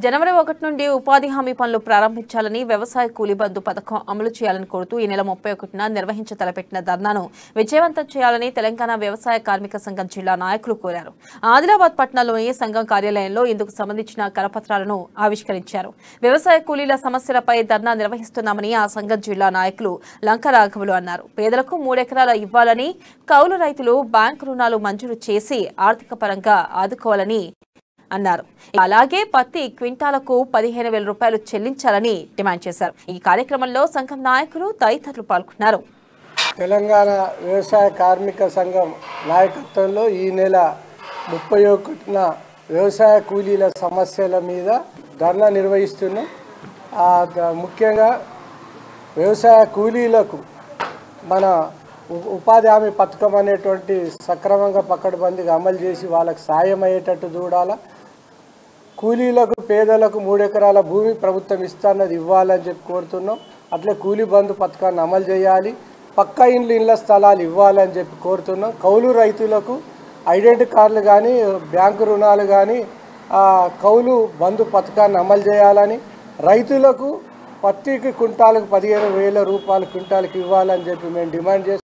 జనవరి 1 నుండి ఉపాధి హామీ పనులు ప్రారంభించాలని వ్యవసాయ కూలీ బంధు పథకం అమలు చేయాలని కోరుతూ ఈ నెల 31న నిర్వహించతలపెట్టిన ధర్నాను విజయవంతం చేయాలని తెలంగాణ వ్యవసాయ కార్మిక సంఘం జిల్లా నాయకులు కోరారు. ఆదిలాబాద్ పట్టణంలోని సంఘం కార్యాలయంలో ఇందుకు సంబంధించిన కరపత్రాలను ఆవిష్కరించారు. వ్యవసాయ కూలీల సమస్యలపై ధర్నా నిర్వహిస్తున్నామని ఆ సంఘం జిల్లా నాయకులు లంక రాఘవులు అన్నారు. పేదలకు 3 ఎకరాలు ఇవ్వాలని, కౌలు రైతులు బ్యాంకు రుణాలు మంజూరు చేసి ఆర్థిక పరంగా ఆదుకోవాలని అన్నారు. అలాగే పత్తి క్వింటాలకు 15,000 రూపాయలు చెల్లించాలని డిమాండ్ చేశారు. ఈ కార్యక్రమంలో సంఘం నాయకులు తదితరులు పాల్గొన్నారు. తెలంగాణ వ్యవసాయ కార్మిక సంఘం నాయకత్వంలో ఈ నెల 31న వ్యవసాయ కూలీల సమస్యల మీద ధర్నా నిర్వహిస్తున్నాం. ముఖ్యంగా వ్యవసాయ కూలీలకు మన ఉపాధి హామీ పథకం అనేటువంటి సక్రమంగా పకడ్బందీగా అమలు చేసి వాళ్ళకి సాయం అయ్యేటట్టు చూడాలా. కూలీలకు పేదలకు 3 ఎకరాల భూమి ప్రభుత్వం ఇస్తాన్నది ఇవ్వాలని చెప్పి కోరుతున్నాం. అట్లే కూలీ బంధు పథకాన్ని అమలు చేయాలి. పక్కా ఇళ్ళ స్థలాలు ఇవ్వాలని చెప్పి కోరుతున్నాం. కౌలు రైతులకు ఐడెంటిటీ కార్డులు కానీ బ్యాంకు రుణాలు కానీ కౌలు బంధు పథకాన్ని అమలు చేయాలని, రైతులకు పత్తికి క్వింటాలకు 15,000 రూపాయలు క్వింటాలకు ఇవ్వాలని చెప్పి మేము డిమాండ్ చేస్తాం.